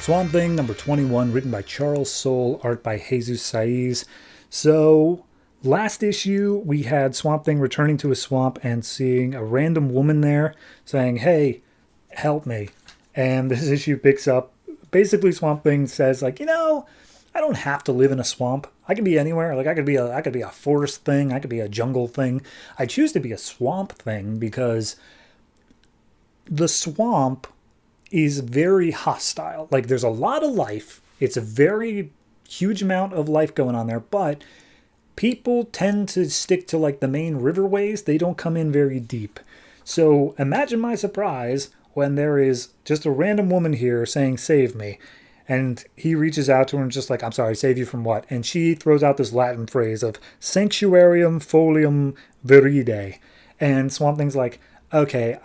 Swamp Thing number 21, written by Charles Soule, art by Jesus Saiz. So, last issue, we had Swamp Thing returning to a swamp and seeing a random woman there saying, "Hey, help me." And this issue picks up, basically Swamp Thing says, like, I don't have to live in a swamp. I can be anywhere. Like, I could be a forest thing. I could be a jungle thing. I choose to be a swamp thing because the swamp is very hostile. Like, there's a lot of life. It's a very huge amount of life going on there, but people tend to stick to like the main riverways. They don't come in very deep. So imagine my surprise when there is just a random woman here saying, "Save me." And he reaches out to her and just like, "I'm sorry, save you from what?" And she throws out this Latin phrase of sanctuarium folium viride. And Swamp Thing's like, "Okay,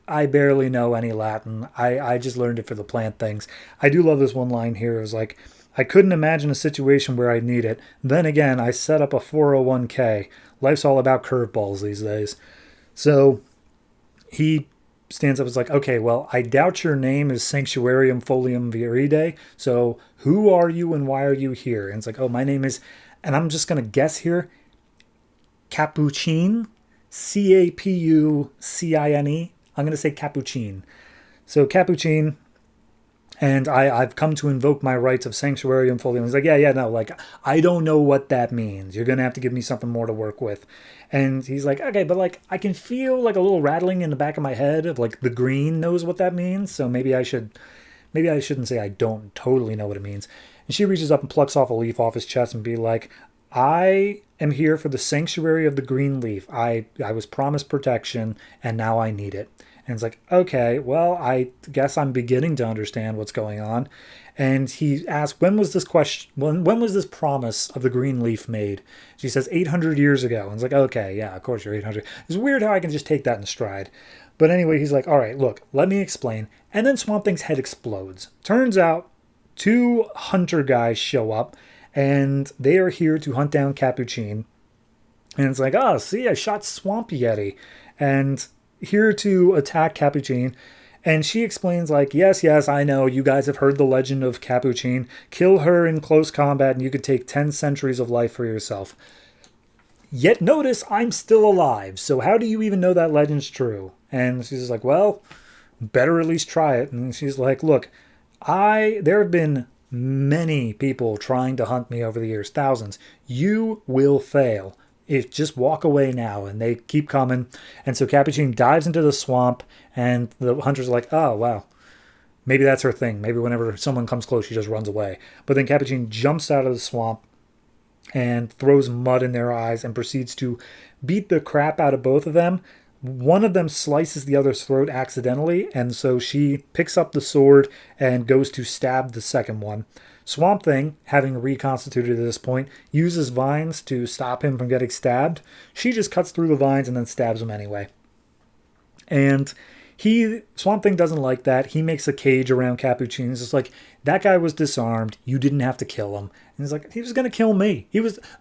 I barely know any Latin. I just learned it for the plant things." I do love this one line here. It was like, "I couldn't imagine a situation where I'd need it. Then again, I set up a 401k. Life's all about curveballs these days." So he stands up and is like, "Okay, well, I doubt your name is Sanctuarium Folium Viride. So who are you and why are you here?" And it's like, "Oh, my name is," and I'm just going to guess here, Capucine. Capucine. I'm going to say Capucine. So Capucine, and I've come to invoke my rights of Sanctuarium Folium. He's like, yeah, no, like, I don't know what that means. You're going to have to give me something more to work with. And he's like, "Okay, but like, I can feel like a little rattling in the back of my head of like the green knows what that means. So maybe I shouldn't say I don't totally know what it means." And she reaches up and plucks off a leaf off his chest and be like, "I am here for the sanctuary of the green leaf. I was promised protection and now I need it." And it's like, "Okay, well, I guess I'm beginning to understand what's going on." And he asks, "When was this question? When was this promise of the green leaf made?" She says, "800 years ago." And it's like, "Okay, yeah, of course you're 800. It's weird how I can just take that in stride." But anyway, he's like, "All right, look, let me explain." And then Swamp Thing's head explodes. Turns out 2 hunter guys show up and they are here to hunt down Capucine. And it's like, "Oh, see, I shot Swamp Yeti." And here to attack Capucine. And she explains like, yes, I know, you guys have heard the legend of Capucine. Kill her in close combat and you could take 10 centuries of life for yourself. Yet notice I'm still alive. So how do you even know that legend's true? And she's like, "Well, better at least try it." And she's like, "Look, there have been many people trying to hunt me over the years, thousands. You will fail. Just walk away now." And they keep coming. And so Capucine dives into the swamp and the hunters are like, "Oh, wow. Maybe that's her thing. Maybe whenever someone comes close, she just runs away." But then Capucine jumps out of the swamp and throws mud in their eyes and proceeds to beat the crap out of both of them. One of them slices the other's throat accidentally, and so she picks up the sword and goes to stab the second one. Swamp Thing, having reconstituted at this point, uses vines to stop him from getting stabbed. She just cuts through the vines and then stabs him anyway. And Swamp Thing doesn't like that. He makes a cage around Capucine. He's just like, "That guy was disarmed. You didn't have to kill him." And he's like, "He was going to kill me.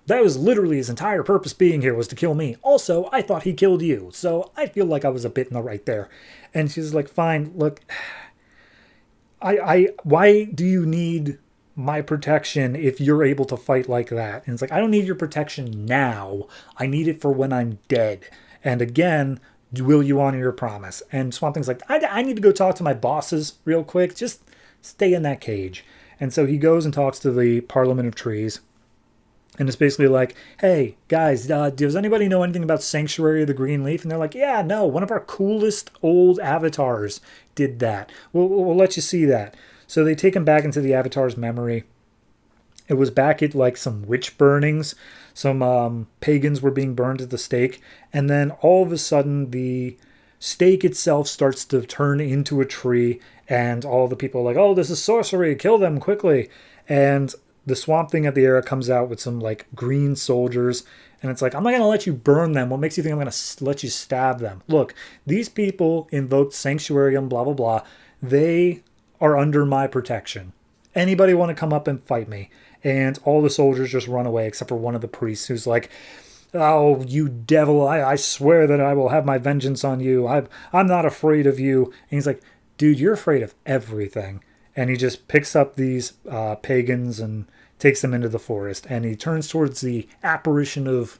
That was literally his entire purpose being here, was to kill me. Also, I thought he killed you. So I feel like I was a bit in the right there." And she's like, "Fine, look, why do you need my protection if you're able to fight like that?" And it's like, "I don't need your protection now. I need it for when I'm dead. And again, will you honor your promise?" And Swamp Thing's like, I need to go talk to my bosses real quick. Just stay in that cage." And so he goes and talks to the Parliament of Trees. And it's basically like, "Hey, guys, does anybody know anything about Sanctuary of the Green Leaf?" And they're like, "Yeah, no, one of our coolest old avatars did that. We'll let you see that." So they take him back into the avatar's memory. It was back at like some witch burnings. Some pagans were being burned at the stake. And then all of a sudden the stake itself starts to turn into a tree. And all the people are like, "Oh, this is sorcery. Kill them quickly." And the Swamp Thing at the era comes out with some like green soldiers. And it's like, "I'm not going to let you burn them. What makes you think I'm going to let you stab them? Look, these people invoked Sanctuarium, blah, blah, blah. They are under my protection. Anybody want to come up and fight me?" And all the soldiers just run away except for one of the priests who's like, "Oh, you devil, I swear that I will have my vengeance on you. I'm not afraid of you." And he's like, "Dude, you're afraid of everything." and he just picks up these pagans and takes them into the forest. And he turns towards the apparition of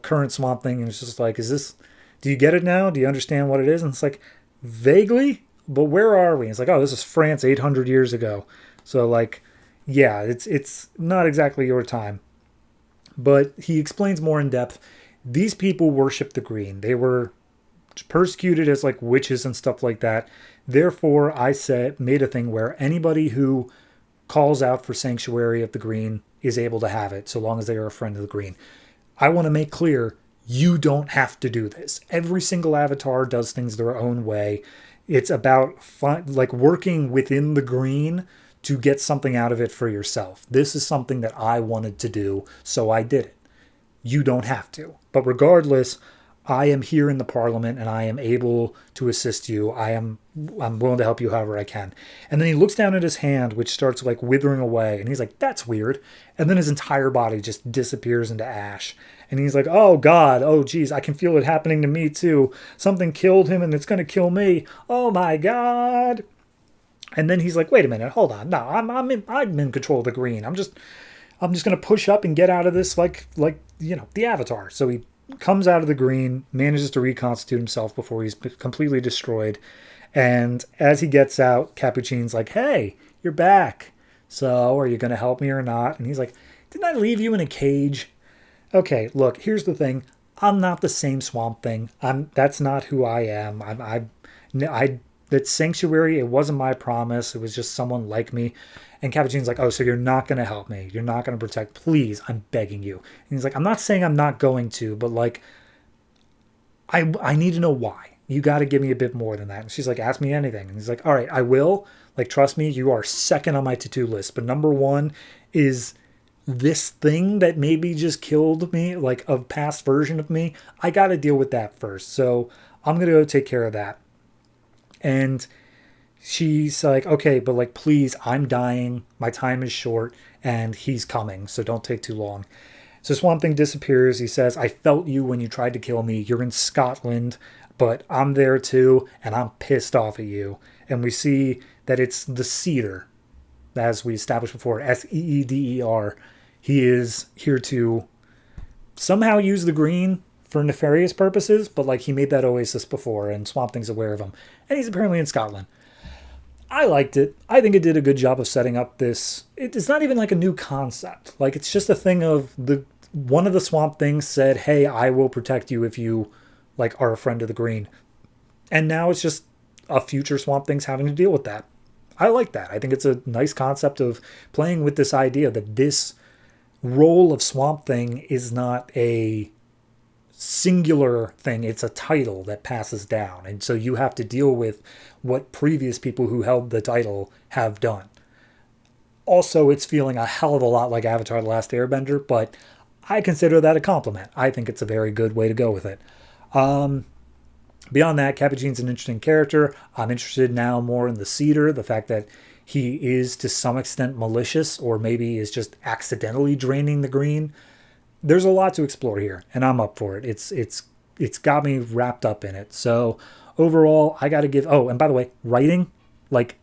current Swamp Thing, and it's just like, is this? Do you get it now? Do you understand what it is? And it's like, vaguely, but where are we? And it's like, oh, this is France 800 years ago. So like, yeah, it's not exactly your time. But he explains more in depth. These people worship the green. They were persecuted as like witches and stuff like that. Therefore, made a thing where anybody who calls out for sanctuary of the green is able to have it, so long as they are a friend of the green. I want to make clear, you don't have to do this. Every single avatar does things their own way. It's about working within the green to get something out of it for yourself. This is something that I wanted to do, so I did it. You don't have to. But regardless, I am here in the parliament and I am able to assist you. I'm willing to help you however I can. And then he looks down at his hand, which starts like withering away. And he's like, that's weird. And then his entire body just disappears into ash. And he's like, oh God, oh geez, I can feel it happening to me too. Something killed him and it's going to kill me. Oh my God. And then he's like, wait a minute, hold on. No, I'm in control of the green. I'm just going to push up and get out of this like the Avatar. So he comes out of the green, manages to reconstitute himself before he's completely destroyed. And as he gets out, Capuchin's like, hey, you're back. So are you going to help me or not? And he's like, didn't I leave you in a cage? Okay, look, here's the thing. I'm not the same Swamp Thing. That's not who I am. That sanctuary, it wasn't my promise. It was just someone like me. And Capuchin's like, oh, so you're not going to help me. You're not going to protect. Please, I'm begging you. And he's like, I'm not saying I'm not going to, but like, I need to know why. You got to give me a bit more than that. And she's like, ask me anything. And he's like, all right, I will. Like, trust me, you are second on my to-do list. But number one is this thing that maybe just killed me, like a past version of me. I got to deal with that first. So I'm going to go take care of that. And she's like, okay, but like, please, I'm dying. My time is short and he's coming. So don't take too long. So Swamp Thing disappears. He says, I felt you when you tried to kill me. You're in Scotland, but I'm there too. And I'm pissed off at you. And we see that it's the Cedar, as we established before, Seeder. He is here to somehow use the green for nefarious purposes, but like he made that oasis before and Swamp Thing's aware of him. And he's apparently in Scotland. I liked it. I think it did a good job of setting up this. It's not even like a new concept. Like it's just a thing of one of the Swamp Things said, hey, I will protect you if you like are a friend of the green. And now it's just a future Swamp Thing's having to deal with that. I like that. I think it's a nice concept of playing with this idea that this role of Swamp Thing is not a singular thing. It's a title that passes down. And so you have to deal with what previous people who held the title have done. Also, it's feeling a hell of a lot like Avatar: The Last Airbender, but I consider that a compliment. I think it's a very good way to go with it. Beyond that, Capuchin's an interesting character. I'm interested now more in the Cedar, the fact that he is to some extent malicious, or maybe is just accidentally draining the green. There's a lot to explore here, and I'm up for it. It's got me wrapped up in it. So overall, I got to give. Oh, and by the way, writing, like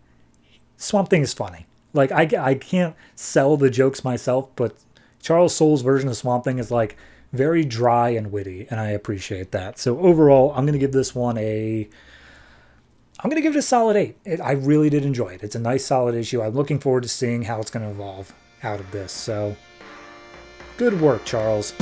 Swamp Thing is funny. Like I can't sell the jokes myself, but Charles Soule's version of Swamp Thing is like very dry and witty, and I appreciate that. So overall, I'm going to give this one I'm going to give it a solid 8. I really did enjoy it. It's a nice solid issue. I'm looking forward to seeing how it's going to evolve out of this. So good work, Charles.